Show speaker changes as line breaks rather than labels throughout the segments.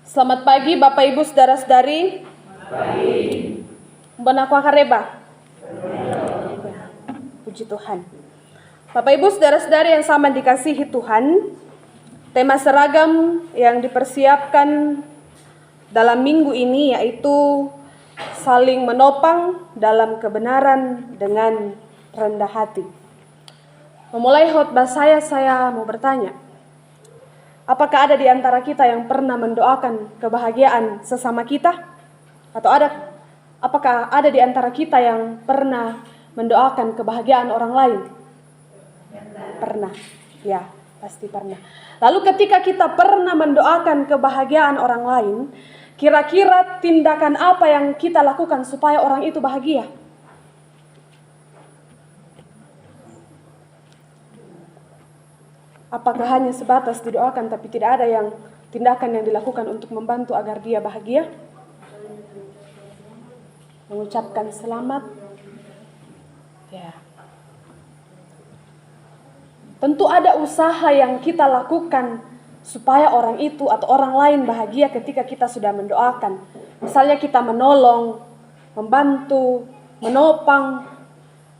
Selamat pagi Bapak Ibu saudara-saudari. Bonakwa kareba. Puji Tuhan. Bapak Ibu saudara-saudari yang sama dikasihi Tuhan, tema seragam yang dipersiapkan dalam minggu ini yaitu saling menopang dalam kebenaran dengan rendah hati. Memulai khotbah saya mau bertanya, apakah ada di antara kita yang pernah mendoakan kebahagiaan sesama kita? Atau apakah ada di antara kita yang pernah mendoakan kebahagiaan orang lain? Pernah, ya pasti pernah. Lalu ketika kita pernah mendoakan kebahagiaan orang lain, kira-kira tindakan apa yang kita lakukan supaya orang itu bahagia? Apakah hanya sebatas didoakan tapi tidak ada yang tindakan yang dilakukan untuk membantu agar dia bahagia? Mengucapkan selamat. Ya. Tentu ada usaha yang kita lakukan supaya orang itu atau orang lain bahagia ketika kita sudah mendoakan. Misalnya kita menolong, membantu, menopang,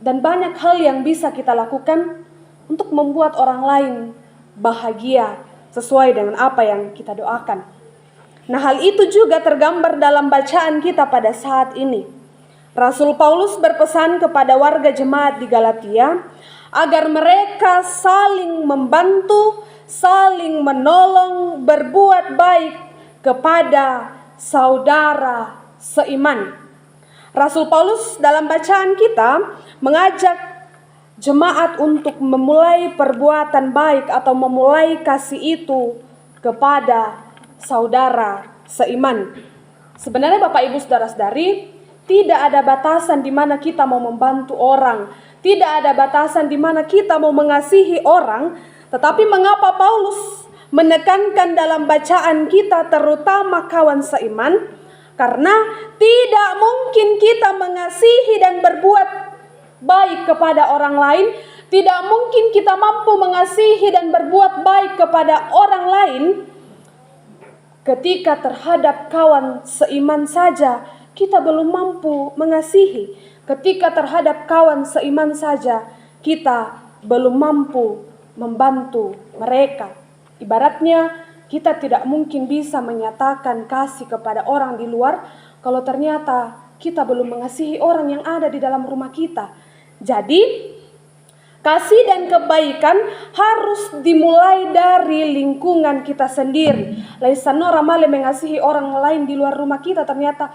dan banyak hal yang bisa kita lakukan untuk membuat orang lain bahagia sesuai dengan apa yang kita doakan. Nah, hal itu juga tergambar dalam bacaan kita pada saat ini. Rasul Paulus berpesan kepada warga jemaat di Galatia agar mereka saling membantu, saling menolong, berbuat baik kepada saudara seiman. Rasul Paulus dalam bacaan kita mengajak jemaat untuk memulai perbuatan baik atau memulai kasih itu kepada saudara seiman. Sebenarnya Bapak Ibu saudara-saudari, tidak ada batasan di mana kita mau membantu orang, tidak ada batasan di mana kita mau mengasihi orang, tetapi mengapa Paulus menekankan dalam bacaan kita terutama kawan seiman? Karena tidak mungkin kita mengasihi dan berbuat baik kepada orang lain, tidak mungkin kita mampu mengasihi dan berbuat baik kepada orang lain ketika terhadap kawan seiman saja kita belum mampu mengasihi, ketika terhadap kawan seiman saja kita belum mampu membantu mereka. Ibaratnya kita tidak mungkin bisa menyatakan kasih kepada orang di luar kalau ternyata kita belum mengasihi orang yang ada di dalam rumah kita. Jadi, kasih dan kebaikan harus dimulai dari lingkungan kita sendiri. Laisano ramale mengasihi orang lain di luar rumah kita, ternyata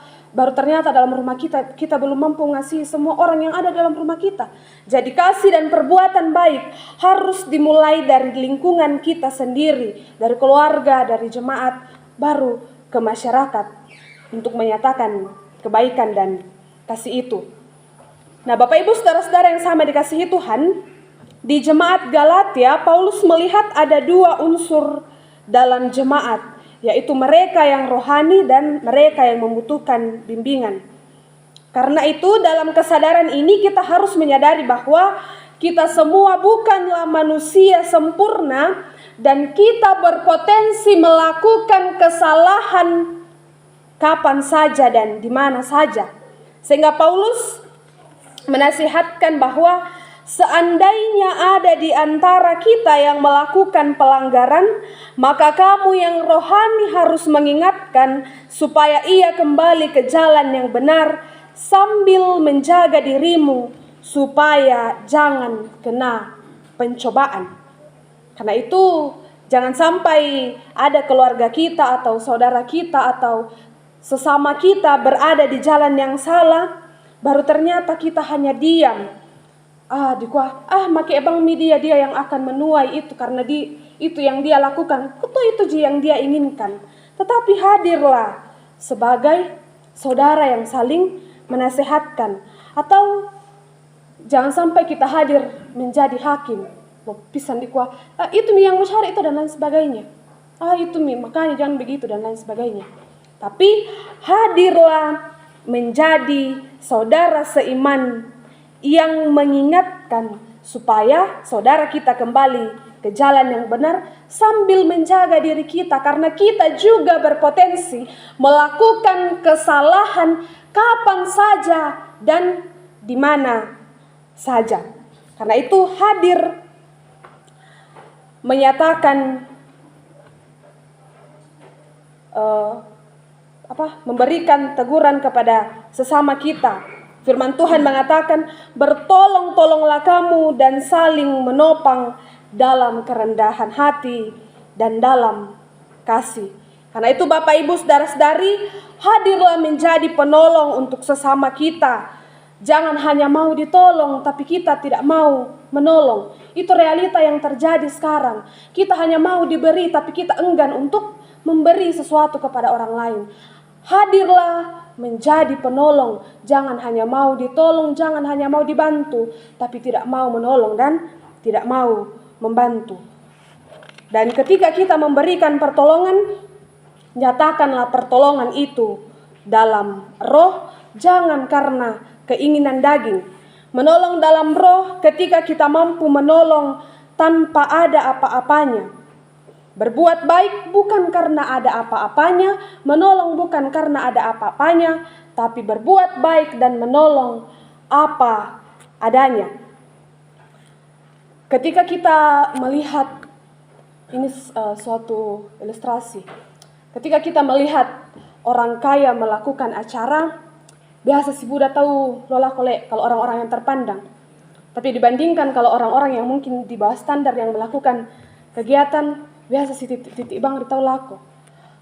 dalam rumah kita belum mampu mengasihi semua orang yang ada dalam rumah kita. Jadi kasih dan perbuatan baik harus dimulai dari lingkungan kita sendiri, dari keluarga, dari jemaat, baru ke masyarakat untuk menyatakan kebaikan dan kasih itu. Nah, Bapak Ibu saudara-saudara yang sama dikasihi Tuhan, di jemaat Galatia Paulus melihat ada dua unsur dalam jemaat, yaitu mereka yang rohani dan mereka yang membutuhkan bimbingan. Karena itu dalam kesadaran ini kita harus menyadari bahwa kita semua bukanlah manusia sempurna dan kita berpotensi melakukan kesalahan kapan saja dan di mana saja. Sehingga Paulus menasihatkan bahwa seandainya ada di antara kita yang melakukan pelanggaran, maka kamu yang rohani harus mengingatkan supaya ia kembali ke jalan yang benar sambil menjaga dirimu supaya jangan kena pencobaan. Karena itu jangan sampai ada keluarga kita atau saudara kita atau sesama kita berada di jalan yang salah, baru ternyata kita hanya diam. Make ebang media dia yang akan menuai itu karena itu yang dia lakukan. Itu yang dia inginkan. Tetapi hadirlah sebagai saudara yang saling menasehatkan. Atau jangan sampai kita hadir menjadi hakim. Pisan itu yang mencari itu dan lain sebagainya. Itu makanya jangan begitu dan lain sebagainya. Tapi hadirlah menjadi saudara seiman yang mengingatkan supaya saudara kita kembali ke jalan yang benar sambil menjaga diri kita, karena kita juga berpotensi melakukan kesalahan kapan saja dan di mana saja. Karena itu hadir menyatakan memberikan teguran kepada sesama kita. Firman Tuhan mengatakan, bertolong-tolonglah kamu dan saling menopang dalam kerendahan hati dan dalam kasih. Karena itu Bapak Ibu saudara-saudari, hadirlah menjadi penolong untuk sesama kita. Jangan hanya mau ditolong tapi kita tidak mau menolong. Itu realita yang terjadi sekarang. Kita hanya mau diberi tapi kita enggan untuk memberi sesuatu kepada orang lain. Hadirlah menjadi penolong. Jangan hanya mau ditolong, jangan hanya mau dibantu, tapi tidak mau menolong dan tidak mau membantu. Dan ketika kita memberikan pertolongan, nyatakanlah pertolongan itu dalam roh, jangan karena keinginan daging. Menolong dalam roh ketika kita mampu menolong tanpa ada apa-apanya. Berbuat baik bukan karena ada apa-apanya, menolong bukan karena ada apa-apanya, tapi berbuat baik dan menolong apa adanya. Ketika kita melihat, ini suatu ilustrasi. Ketika kita melihat orang kaya melakukan acara, biasa si Buddha tahu lola kole kalau orang-orang yang terpandang. Tapi dibandingkan kalau orang-orang yang mungkin di bawah standar yang melakukan kegiatan, biasa si titik bang ditau lako.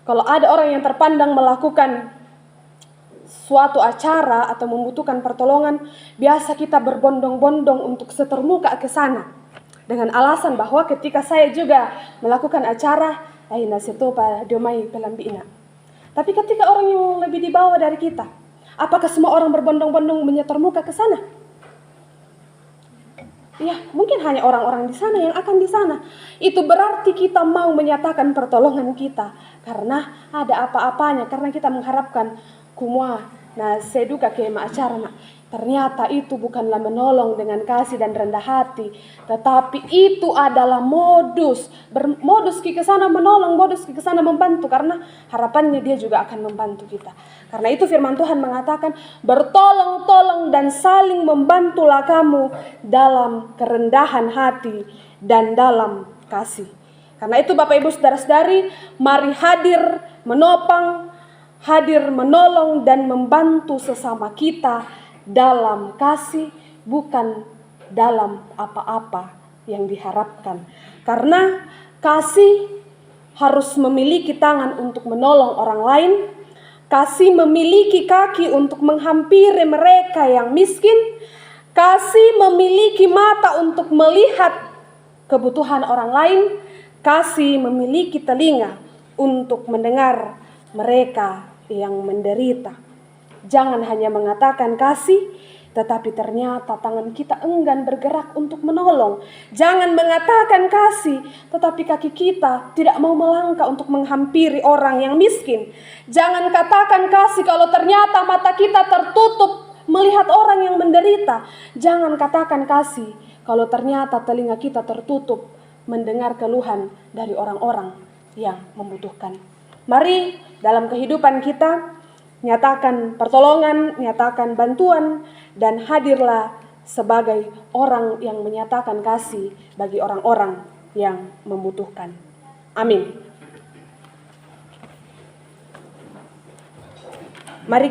Kalau ada orang yang terpandang melakukan suatu acara atau membutuhkan pertolongan, biasa kita berbondong-bondong untuk setermuka ke sana. Dengan alasan bahwa ketika saya juga melakukan acara, nasi itu pak diomai pelambina. Tapi ketika orang yang lebih di bawah dari kita, apakah semua orang berbondong-bondong menyetermuka ke sana? Ya, mungkin hanya orang-orang di sana yang akan di sana. Itu berarti kita mau menyatakan pertolongan kita karena ada apa-apanya, karena kita mengharapkan kumua. Nah, seduka ke acara nak. Ternyata itu bukanlah menolong dengan kasih dan rendah hati, tetapi itu adalah modus ke sana menolong, modus ke sana membantu, karena harapannya dia juga akan membantu kita. Karena itu firman Tuhan mengatakan, bertolong-tolong dan saling membantulah kamu dalam kerendahan hati dan dalam kasih. Karena itu Bapak Ibu saudara-saudari, mari hadir menopang, hadir menolong dan membantu sesama kita dalam kasih, bukan dalam apa-apa yang diharapkan. Karena kasih harus memiliki tangan untuk menolong orang lain, kasih memiliki kaki untuk menghampiri mereka yang miskin, kasih memiliki mata untuk melihat kebutuhan orang lain, kasih memiliki telinga untuk mendengar mereka yang menderita. Jangan hanya mengatakan kasih, tetapi ternyata tangan kita enggan bergerak untuk menolong. Jangan mengatakan kasih, tetapi kaki kita tidak mau melangkah untuk menghampiri orang yang miskin. Jangan katakan kasih kalau ternyata mata kita tertutup melihat orang yang menderita. Jangan katakan kasih kalau ternyata telinga kita tertutup mendengar keluhan dari orang-orang yang membutuhkan. Mari dalam kehidupan kita nyatakan pertolongan, nyatakan bantuan, dan hadirlah sebagai orang yang menyatakan kasih bagi orang-orang yang membutuhkan. Amin. Mari kita